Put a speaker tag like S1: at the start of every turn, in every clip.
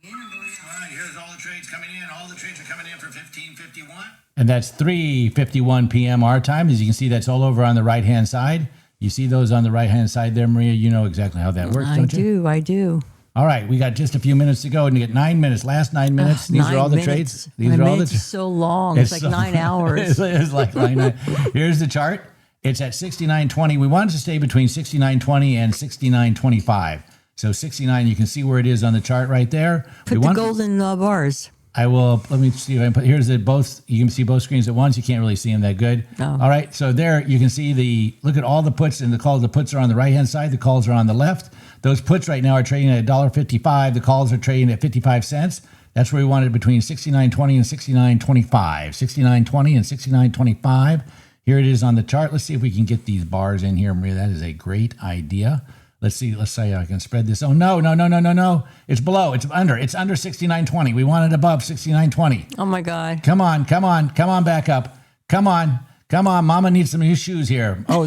S1: All right, here's all the trades coming in. All the trades are coming in for 15:51.
S2: And that's 3:51 p.m. our time. As you can see, that's all over on the right-hand side. You see those on the right-hand side there, Maria? You know exactly how that works, don't you?
S3: I do.
S2: All right, we got just a few minutes to go, and you get 9 minutes. Last 9 minutes. These are all the trades. These are all the
S3: trades. So long. It's like
S2: so,
S3: 9 hours.
S2: It's like 9. Here's the chart. It's at 69.20. We wanted to stay between 69.20 and 69.25. So 69, you can see where it is on the chart right there.
S3: Put the golden bars.
S2: I will, let me see if I can put, here's the both, you can see both screens at once. You can't really see them that good.
S3: Oh.
S2: All right, so there you can see look at all the puts and the calls. The puts are on the right-hand side, the calls are on the left. Those puts right now are trading at $1.55. The calls are trading at 55 cents. That's where we wanted between 69.20 and 69.25. 69.20 and 69.25. Here it is on the chart. Let's see if we can get these bars in here, Maria. That is a great idea. Let's see I can spread this. Oh, no. It's below. It's under 69.20. We want it above 69.20.
S3: Oh, my God.
S2: Come on, back up. Come on. Mama needs some new shoes here. Oh,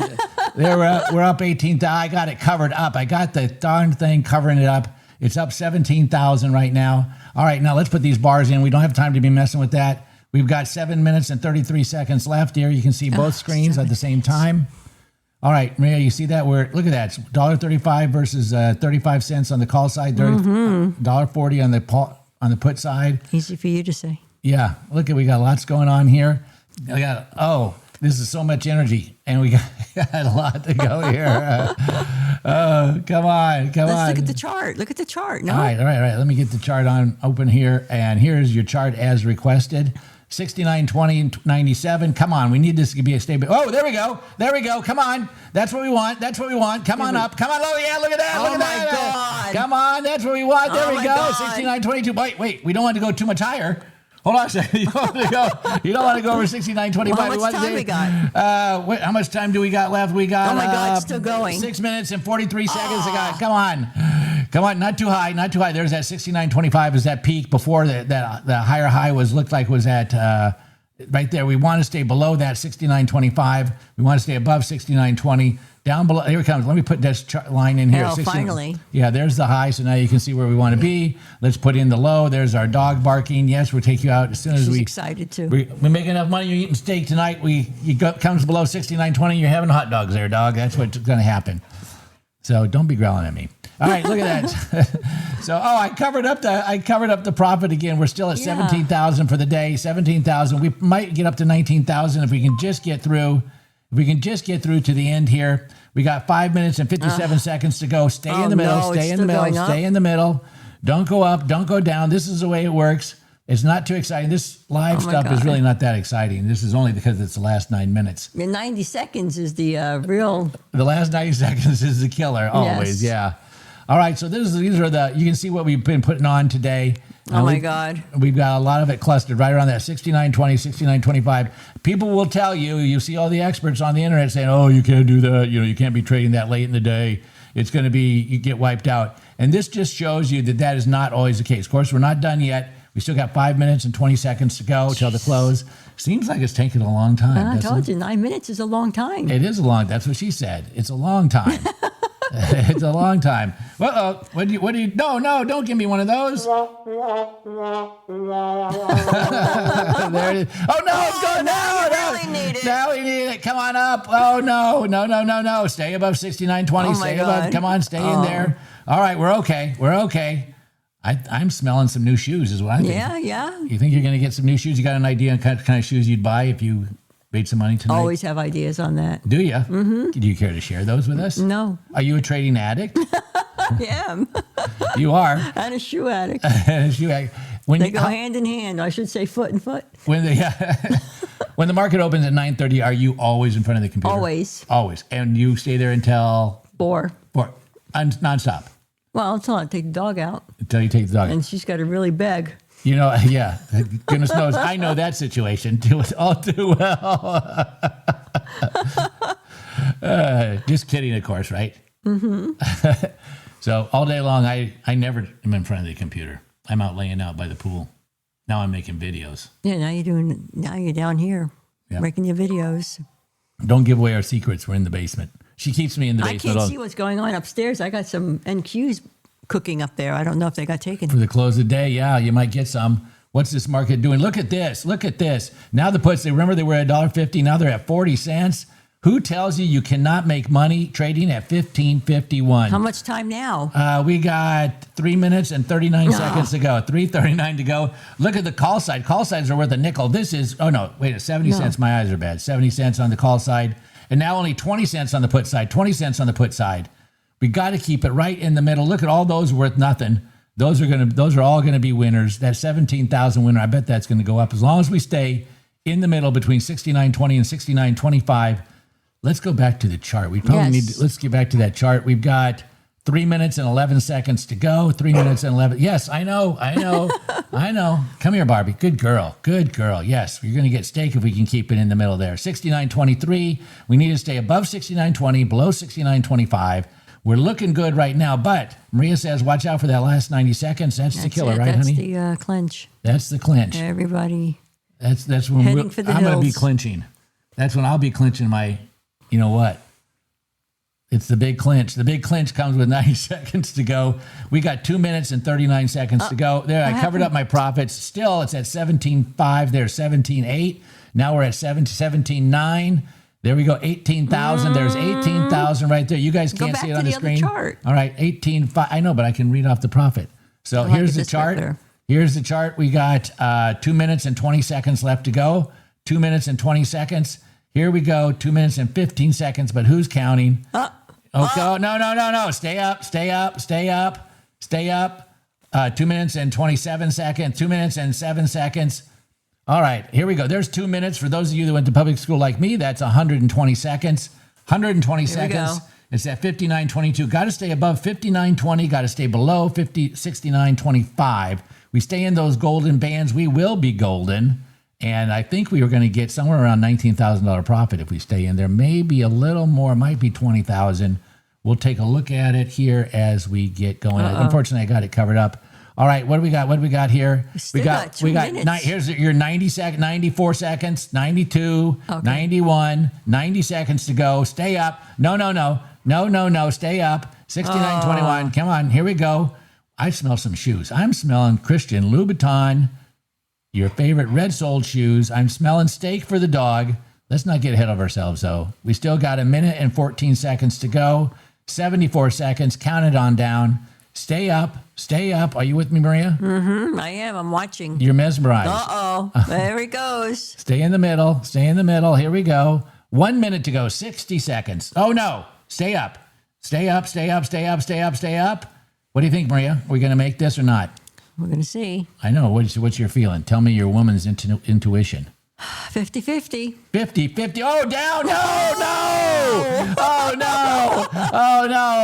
S2: we're up 18,000. I got it covered up. I got the darn thing covering it up. It's up 17,000 right now. All right, now let's put these bars in. We don't have time to be messing with that. We've got 7 minutes and 33 seconds left here. You can see both screens at the same time. All right, Maria, you see that? Look at that. It's $1.35 versus 35 cents on the call side, $1.40 on the put side.
S3: Easy for you to say.
S2: Yeah, we got lots going on here. This is so much energy, and we got a lot to go here. Come on.
S3: Let's look at the chart. Look at the chart. No?
S2: All right. Let me get the chart open here, and here's your chart as requested. 69.20.97. Come on, we need this to be a stable. Oh, there we go. Come on, that's what we want. Come on up. Come on. Oh yeah, look at that.
S3: Oh my God.
S2: Come on, that's what we want. There we go.
S3: God.
S2: 69.22. Wait. We don't want to go too much higher. Hold on a second. You don't want to go over 69.25.
S3: Well, how much time we got?
S2: How much time do we got left? We got.
S3: Oh my God, it's still going.
S2: 6 minutes and 43 seconds. Come on, not too high. There's that 69.25 is that peak before the higher high looked like was at right there. We want to stay below that 69.25. We want to stay above 69.20. Down below, here it comes. Let me put this line in here.
S3: Oh, finally.
S2: Yeah, there's the high. So now you can see where we want to be. Let's put in the low. There's our dog barking. Yes, we'll take you out as soon as
S3: She's excited too.
S2: We make enough money. You're eating steak tonight. Comes below 69.20. You're having hot dogs there, dog. That's what's going to happen. So don't be growling at me. All right, look at that. So, I covered up the profit again. We're still at 17,000 for the day. 17,000. We might get up to 19,000 if we can just get through. If we can just get through to the end here. We got 5 minutes and 57 seconds to go. Stay in the middle.
S3: No,
S2: stay in the middle. Stay in the middle. Don't go up. Don't go down. This is the way it works. It's not too exciting. This live stuff is really not that exciting. This is only because it's the last 9 minutes.
S3: The 90 seconds is the real.
S2: The last 90 seconds is the killer. Always, yeah. All right, so these are you can see what we've been putting on today.
S3: Oh my God.
S2: We've got a lot of it clustered right around that 69.20, 69.25. People will tell you see all the experts on the internet saying, oh, you can't do that. You can't be trading that late in the day. It's going to be, you get wiped out. And this just shows you that is not always the case. Of course, we're not done yet. We still got 5 minutes and 20 seconds to go till the close. Seems like it's taking a long time.
S3: I told you, 9 minutes is a long time.
S2: It is that's what she said. It's a long time. It's a long time. What do you? No, don't give me one of those. There it is. Oh no, it's going now.
S3: Really need it.
S2: Now we need it. Come on up. Oh no. Stay above 69.20. Stay above. Come on, stay in there. All right, we're okay. I'm smelling some new shoes is what I think.
S3: Yeah.
S2: You think you're going to get some new shoes? You got an idea on kind of shoes you'd buy if you made some money tonight?
S3: Always have ideas on that.
S2: Do you? Mm-hmm. Do you care to share those with us?
S3: No.
S2: Are you a trading addict?
S3: I am.
S2: You are.
S3: And a shoe addict.
S2: They
S3: go hand in hand. I should say foot and foot.
S2: When the market opens at 9:30, are you always in front of the computer?
S3: Always.
S2: And you stay there until?
S3: 4.
S2: Nonstop?
S3: Well, until I take the dog out.
S2: Until you take the dog out.
S3: And she's got to really beg.
S2: Yeah. Goodness knows, I know that situation all too well. Just kidding, of course, right? Mm-hmm. So all day long, I never am in front of the computer. I'm out laying out by the pool. Now I'm making videos.
S3: Yeah, now you're down here making your videos.
S2: Don't give away our secrets. We're in the basement. She keeps me in the basement.
S3: I can't see what's going on upstairs. I got some NQs cooking up there. I don't know if they got taken.
S2: For the close of the day, yeah, you might get some. What's this market doing? Look at this. Look at this. Now the puts, remember they were at $1.50. Now they're at 40 cents. Who tells you cannot make money trading at 15.51?
S3: How much time now?
S2: We got 3 minutes and 39 seconds to go. 3:39 to go. Look at the call side. Call sides are worth a nickel. This is, 70 cents. My eyes are bad. 70 cents on the call side. And now only 20 cents on the put side. 20 cents on the put side. We got to keep it right in the middle. Look at all those worth nothing. Those are all going to be winners. That 17,000 winner, I bet that's going to go up as long as we stay in the middle between 69.20 and 69.25. Let's go back to the chart. We probably need to, let's get back to that chart. We've got 3 minutes and 11 seconds to go. 3 minutes and 11. Yes, I know. I know. Come here, Barbie. Good girl. Yes, you're going to get steak if we can keep it in the middle there. 69.23. We need to stay above 69.20, below 69.25. We're looking good right now, but Maria says, watch out for that last 90 seconds. That's the killer, right, honey?
S3: That's the clinch.
S2: That's the clinch.
S3: Everybody.
S2: That's when
S3: I'm going
S2: to be clinching. That's when I'll be clinching my, you know what? It's the big clinch. The big clinch comes with 90 seconds to go. We got 2 minutes and 39 seconds to go. There, I covered up my profits. Still, it's at 17.5 there, 17.8. Now we're at 17.9. There we go, 18,000. There's 18,000 right there. You guys can't see it on the screen.
S3: Chart.
S2: All right, 18.5. I know, but I can read off the profit. So here's the chart. Here's the chart. We got 2 minutes and 20 seconds left to go. 2 minutes and 20 seconds. Here we go, 2 minutes and 15 seconds, but who's counting? Okay, no. Stay up. 2 minutes and 27 seconds, 2 minutes and 7 seconds. All right, here we go. There's 2 minutes. For those of you that went to public school like me, that's 120 seconds. 120 seconds. It's at 59.22. Got to stay above 59.20. Got to stay below 69.25. We stay in those golden bands. We will be golden. And I think we were going to get somewhere around $19,000 profit if we stay in there. Maybe a little more. It might be 20,000. We'll take a look at it here as we get going. Unfortunately, I got it covered up. All right, what do we got? What do we got here? We got here's your 94 seconds, 92, 91, 90 seconds to go. Stay up. No. Stay up. 69.21. Come on, here we go. I smell some shoes. I'm smelling Christian Louboutin, your favorite red-soled shoes. I'm smelling steak for the dog. Let's not get ahead of ourselves, though. We still got 1 minute and 14 seconds to go. 74 seconds. Count it on down. Stay up. Are you with me, Maria?
S3: Mm-hmm. I am. I'm watching.
S2: You're mesmerized.
S3: There he goes.
S2: Stay in the middle. Here we go. 1 minute to go. 60 seconds. Oh, no. Stay up. Stay up. What do you think, Maria? Are we going to make this or not?
S3: We're going to see.
S2: I know. What's your feeling? Tell me your woman's intuition.
S3: 50-50.
S2: 50-50. Oh, down.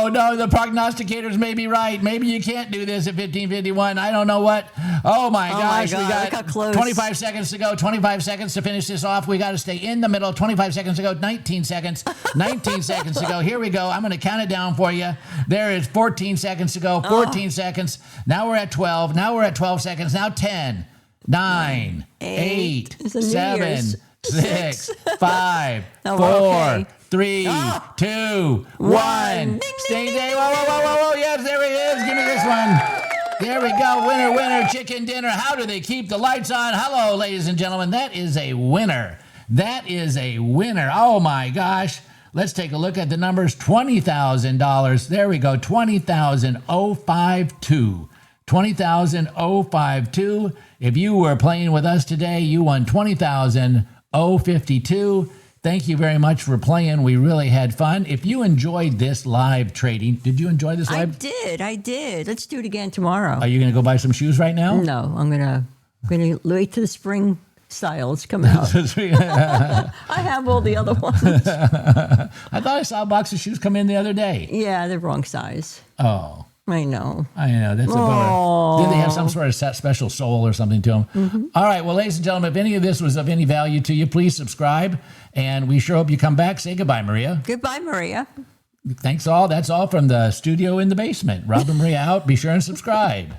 S2: No. The prognosticators may be right. Maybe you can't do this at 15.51. I don't know what. Oh, my gosh.
S3: We got close.
S2: 25 seconds to go. 25 seconds to finish this off. We got to stay in the middle. 25 seconds to go. 19 seconds. 19 seconds to go. Here we go. I'm going to count it down for you. There is 14 seconds to go. 14 seconds. Now we're at 12. Now we're at 12 seconds. Now 10. 9, 8, 7, 6, 5, 4, 3, 2, 1. Stay there. Whoa. Yes, there he is. Give me this one. There we go. Winner, chicken dinner. How do they keep the lights on? Hello, ladies and gentlemen. That is a winner. Oh, my gosh. Let's take a look at the numbers. $20,000. There we go. 20,052. 20,052. If you were playing with us today, you won 20,052. Thank you very much for playing. We really had fun. If you enjoyed this live trading, did you enjoy this live?
S3: I did. Let's do it again tomorrow.
S2: Are you going to go buy some shoes right now?
S3: No, I'm going to wait till the spring styles come out. I have all the other ones.
S2: I thought I saw a box of shoes come in the other day.
S3: Yeah, they're wrong size.
S2: Oh.
S3: I know.
S2: That's a bummer. Did they have some sort of special soul or something to them? Mm-hmm. All right. Well, ladies and gentlemen, if any of this was of any value to you, please subscribe. And we sure hope you come back. Say goodbye, Maria.
S3: Goodbye, Maria.
S2: Thanks all. That's all from the studio in the basement. Rob and Maria out. Be sure and subscribe.